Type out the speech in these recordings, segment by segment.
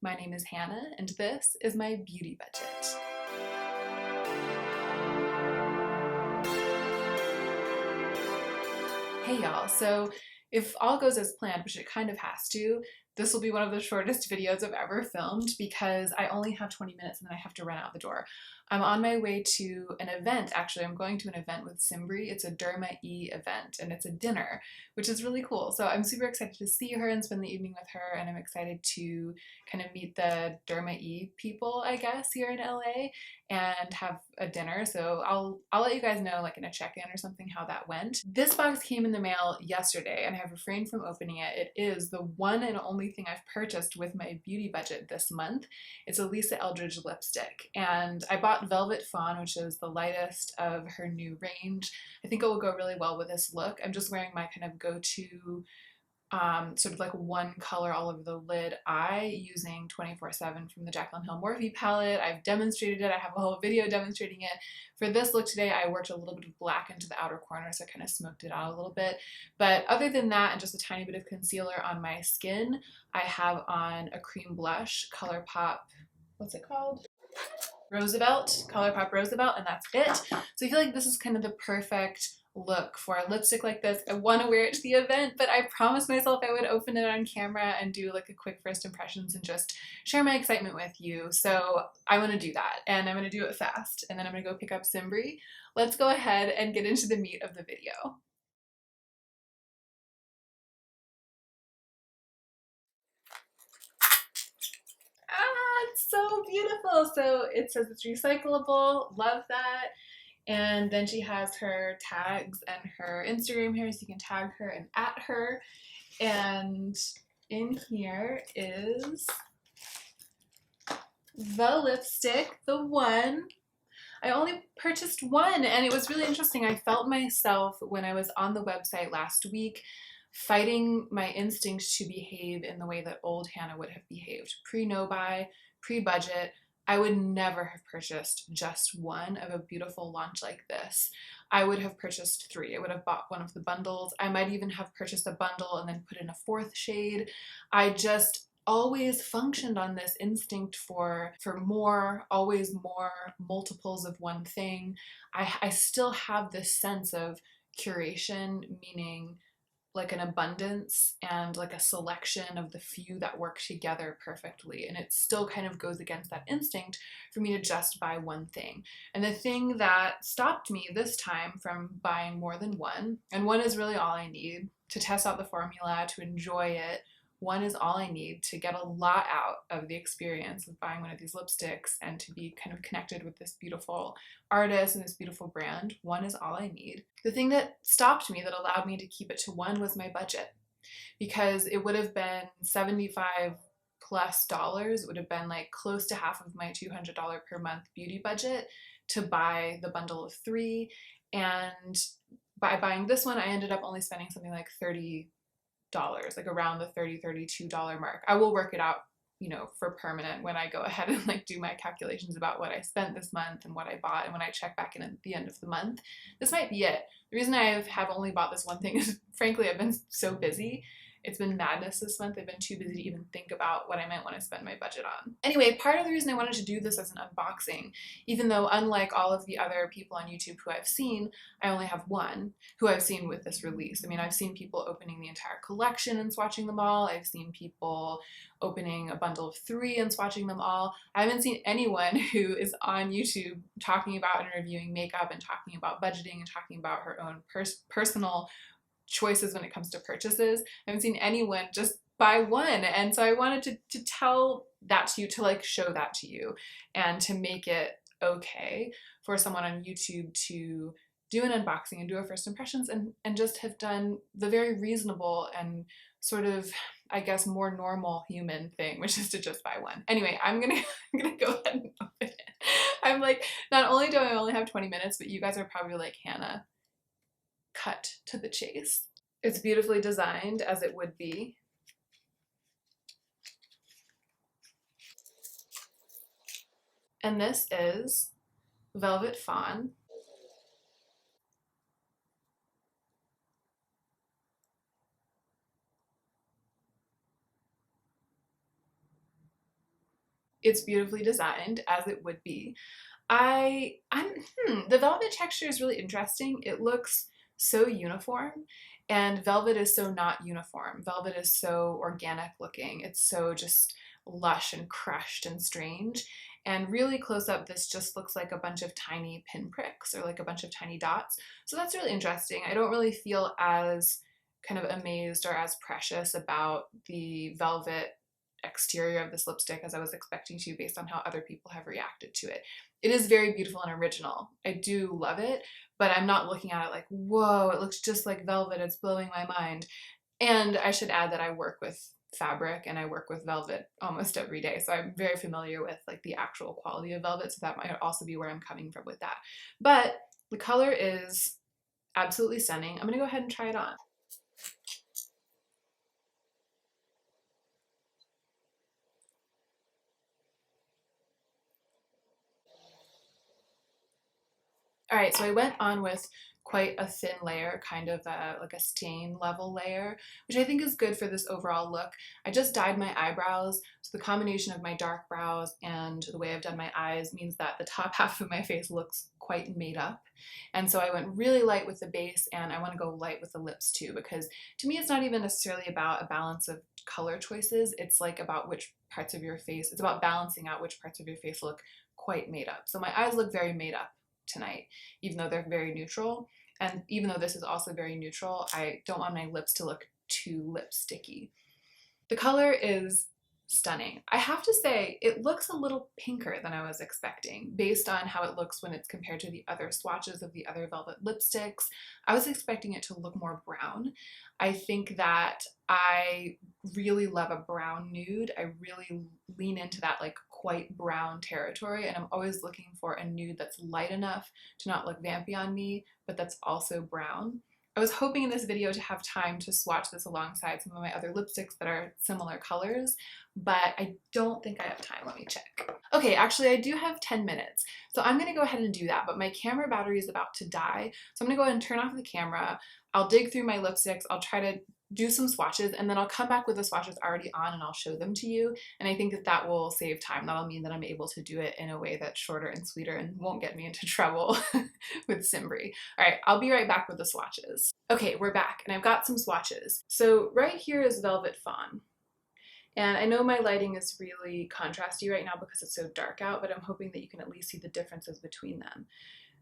My name is Hannah, and this is my beauty budget. Hey y'all, so if all goes as planned, which it kind of has to, this will be one of the shortest videos I've ever filmed because I only have 20 minutes and then I have to run out the door. I'm on my way to an event. Actually, I'm going to an event with Simbri. It's a Derma E event and it's a dinner, which is really cool. So I'm super excited to see her and spend the evening with her, and I'm excited to kind of meet the Derma E people, I guess, here in LA and have a dinner. So I'll let you guys know, like in a check-in or something, how that went. This box came in the mail yesterday and I have refrained from opening it. It is the one and only thing I've purchased with my beauty budget this month. It's a Lisa Eldridge lipstick, and I bought Velvet Fawn, which is the lightest of her new range. I think it will go really well with this look. I'm just wearing my kind of go-to sort of like one color all over the lid eye using 24/7 from the Jaclyn Hill Morphe palette. I've demonstrated it. I have a whole video demonstrating it. For this look today, I worked a little bit of black into the outer corner, so I kind of smoked it out a little bit. But other than that, and just a tiny bit of concealer on my skin, I have on a cream blush, ColourPop, what's it called? Roosevelt, ColourPop Roosevelt, and that's it. So I feel like this is kind of the perfect look for a lipstick like this. I want to wear it to the event, but I promised myself I would open it on camera and do like a quick first impressions and just share my excitement with you. So I want to do that, and I'm going to do it fast, and then I'm going to go pick up Simbri. Let's go ahead and get into the meat of the video. It's so beautiful. So it says it's recyclable. Love that. And then she has her tags and her Instagram here, so you can tag her and at her. And in here is the lipstick, the one. I only purchased one, and it was really interesting. I felt myself when I was on the website last week fighting my instinct to behave in the way that old Hannah would have behaved. Pre-no-buy, pre-budget, I would never have purchased just one of a beautiful launch like this. I would have purchased three. I would have bought one of the bundles. I might even have purchased a bundle and then put in a fourth shade. I just always functioned on this instinct for more, always more, multiples of one thing. I still have this sense of curation, meaning like an abundance and like a selection of the few that work together perfectly. And it still kind of goes against that instinct for me to just buy one thing. And the thing that stopped me this time from buying more than one, and one is really all I need to test out the formula, to enjoy it. One is all I need to get a lot out of the experience of buying one of these lipsticks and to be kind of connected with this beautiful artist and this beautiful brand. One is all I need. The thing that stopped me, that allowed me to keep it to one, was my budget, because it would have been $75 plus. It would have been like close to half of my $200 per month beauty budget to buy the bundle of three. And by buying this one, I ended up only spending something like $30, like around the $32 mark. I will work it out, you know, for permanent when I go ahead and like do my calculations about what I spent this month and what I bought, and when I check back in at the end of the month. This might be it. The reason I have only bought this one thing is, frankly, I've been so busy. It's been madness this month. I've been too busy to even think about what I might want to spend my budget on. Anyway, part of the reason I wanted to do this as an unboxing, even though unlike all of the other people on YouTube who I've seen, I only have one who I've seen with this release. I mean, I've seen people opening the entire collection and swatching them all. I've seen people opening a bundle of three and swatching them all. I haven't seen anyone who is on YouTube talking about and reviewing makeup and talking about budgeting and talking about her own personal choices when it comes to purchases. I haven't seen anyone just buy one. And so I wanted to tell that to you, to like show that to you, and to make it okay for someone on YouTube to do an unboxing and do a first impressions and just have done the very reasonable and sort of, I guess, more normal human thing, which is to just buy one. Anyway, I'm gonna go ahead and open it. I'm like, not only do I only have 20 minutes, but you guys are probably like, Hannah, cut to the chase. It's beautifully designed, as it would be. And this is Velvet Fawn. It's beautifully designed, as it would be. The velvet texture is really interesting. It looks so uniform, and velvet is so not uniform. Velvet is so organic looking. It's so just lush and crushed and strange. And really close up, this just looks like a bunch of tiny pinpricks or like a bunch of tiny dots. So that's really interesting. I don't really feel as kind of amazed or as precious about the velvet exterior of this lipstick as I was expecting to based on how other people have reacted to it. It is very beautiful and original. I do love it, but I'm not looking at it like, whoa, it looks just like velvet. It's blowing my mind. And I should add that I work with fabric and I work with velvet almost every day. So I'm very familiar with like the actual quality of velvet. So that might also be where I'm coming from with that. But the color is absolutely stunning. I'm gonna go ahead and try it on. All right, so I went on with quite a thin layer, kind of like a stain level layer, which I think is good for this overall look. I just dyed my eyebrows, so the combination of my dark brows and the way I've done my eyes means that the top half of my face looks quite made up. And so I went really light with the base, and I want to go light with the lips too, because to me it's not even necessarily about a balance of color choices. It's like about which parts of your face, it's about balancing out which parts of your face look quite made up. So my eyes look very made up tonight, even though they're very neutral. And even though this is also very neutral, I don't want my lips to look too lipsticky. The color is stunning. I have to say, it looks a little pinker than I was expecting based on how it looks when it's compared to the other swatches of the other velvet lipsticks. I was expecting it to look more brown. I think that I really love a brown nude. I really lean into that like quite brown territory, and I'm always looking for a nude that's light enough to not look vampy on me, but that's also brown. I was hoping in this video to have time to swatch this alongside some of my other lipsticks that are similar colors, but I don't think I have time. Let me check. Okay, actually I do have 10 minutes, so I'm gonna go ahead and do that, but my camera battery is about to die, so I'm gonna go ahead and turn off the camera. I'll dig through my lipsticks, I'll try to do some swatches, and then I'll come back with the swatches already on and I'll show them to you. And I think that that will save time. That'll mean that I'm able to do it in a way that's shorter and sweeter and won't get me into trouble with Simbri. All right, I'll be right back with the swatches. Okay, we're back and I've got some swatches. So right here is Velvet Fawn. And I know my lighting is really contrasty right now because it's so dark out, but I'm hoping that you can at least see the differences between them.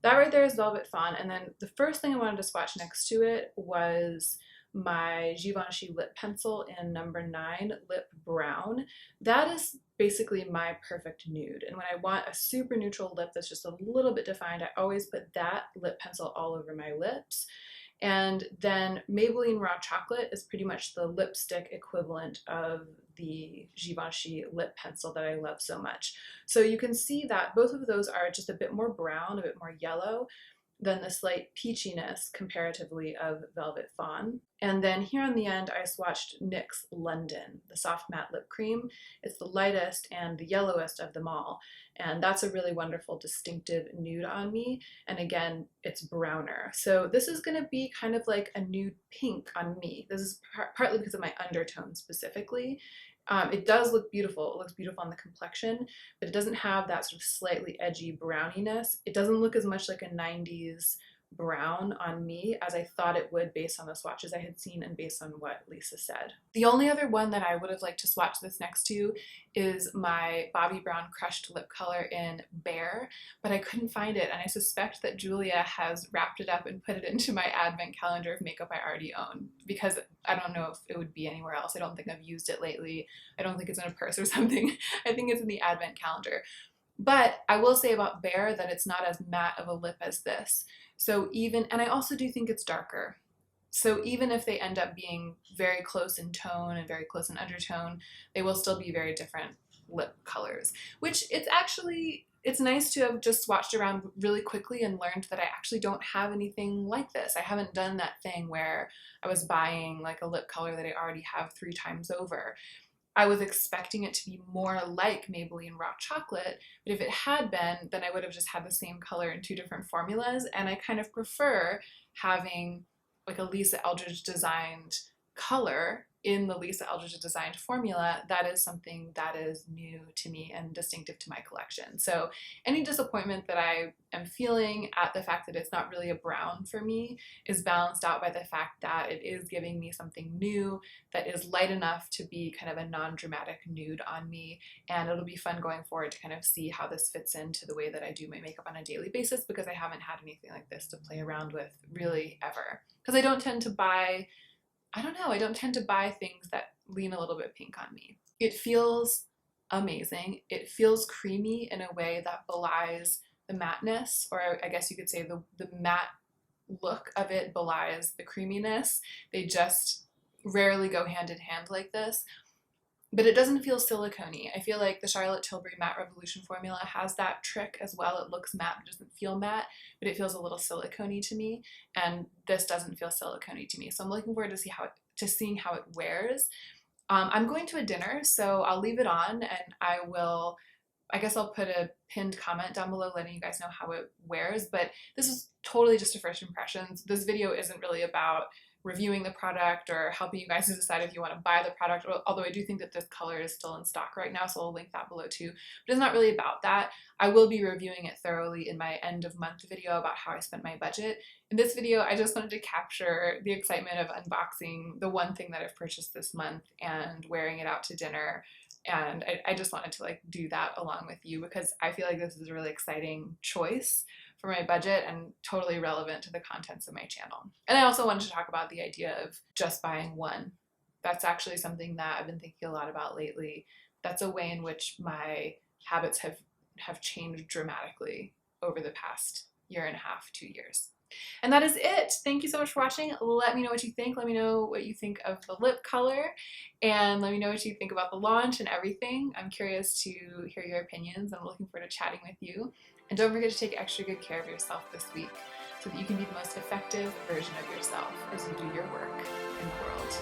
That right there is Velvet Fawn, and then the first thing I wanted to swatch next to it was my Givenchy lip pencil in number 9, Lip Brown. That is basically my perfect nude, and when I want a super neutral lip that's just a little bit defined, I always put that lip pencil all over my lips. And then Maybelline Raw Chocolate is pretty much the lipstick equivalent of the Givenchy lip pencil that I love so much. So you can see that both of those are just a bit more brown, a bit more yellow than the slight peachiness comparatively of Velvet Fawn. And then here on the end, I swatched NYX London, the soft matte lip cream. It's the lightest and the yellowest of them all. And that's a really wonderful distinctive nude on me. And again, it's browner. So this is gonna be kind of like a nude pink on me. This is partly because of my undertone specifically. It does look beautiful. It looks beautiful on the complexion, but it doesn't have that sort of slightly edgy browniness. It doesn't look as much like a 90s brown on me as I thought it would based on the swatches I had seen and based on what Lisa said. The only other one that I would have liked to swatch this next to is my Bobbi Brown crushed lip color in Bear, but I couldn't find it, and I suspect that Julia has wrapped it up and put it into my advent calendar of makeup I already own, because I don't know if it would be anywhere else. I don't think I've used it lately. I don't think it's in a purse or something. I think it's in the advent calendar. But I will say about Bear that it's not as matte of a lip as this. So even, and I also do think it's darker. So even if they end up being very close in tone and very close in undertone, they will still be very different lip colors, which it's nice to have just swatched around really quickly and learned that I actually don't have anything like this. I haven't done that thing where I was buying like a lip color that I already have 3 times over. I was expecting it to be more like Maybelline Raw Chocolate, but if it had been, then I would have just had the same color in 2 different formulas, and I kind of prefer having like a Lisa Eldridge designed color in the Lisa Eldridge designed formula, that is something that is new to me and distinctive to my collection. So any disappointment that I am feeling at the fact that it's not really a brown for me is balanced out by the fact that it is giving me something new that is light enough to be kind of a non-dramatic nude on me. And it'll be fun going forward to kind of see how this fits into the way that I do my makeup on a daily basis, because I haven't had anything like this to play around with really ever. Because I don't tend to buy things that lean a little bit pink on me. It feels amazing. It feels creamy in a way that belies the matte-ness, or I guess you could say the matte look of it belies the creaminess. They just rarely go hand in hand like this. But it doesn't feel silicone-y. I feel like the Charlotte Tilbury Matte Revolution formula has that trick as well. It looks matte, but doesn't feel matte, but it feels a little silicone-y to me, and this doesn't feel silicone-y to me. So I'm looking forward to seeing how it wears. I'm going to a dinner, so I'll leave it on, and I guess I'll put a pinned comment down below letting you guys know how it wears, but this is totally just a first impressions. This video isn't really about reviewing the product or helping you guys to decide if you want to buy the product, although I do think that this color is still in stock right now, so I'll link that below too. But it's not really about that. I will be reviewing it thoroughly in my end of month video about how I spent my budget. In this video, I just wanted to capture the excitement of unboxing the one thing that I've purchased this month and wearing it out to dinner. And I just wanted to like do that along with you, because I feel like this is a really exciting choice for my budget and totally relevant to the contents of my channel. And I also wanted to talk about the idea of just buying one. That's actually something that I've been thinking a lot about lately. That's a way in which my habits have changed dramatically over the past year and a half, 2 years. And that is it. Thank you so much for watching. Let me know what you think. Let me know what you think of the lip color, and let me know what you think about the launch and everything. I'm curious to hear your opinions, and I'm looking forward to chatting with you. And don't forget to take extra good care of yourself this week so that you can be the most effective version of yourself as you do your work in the world.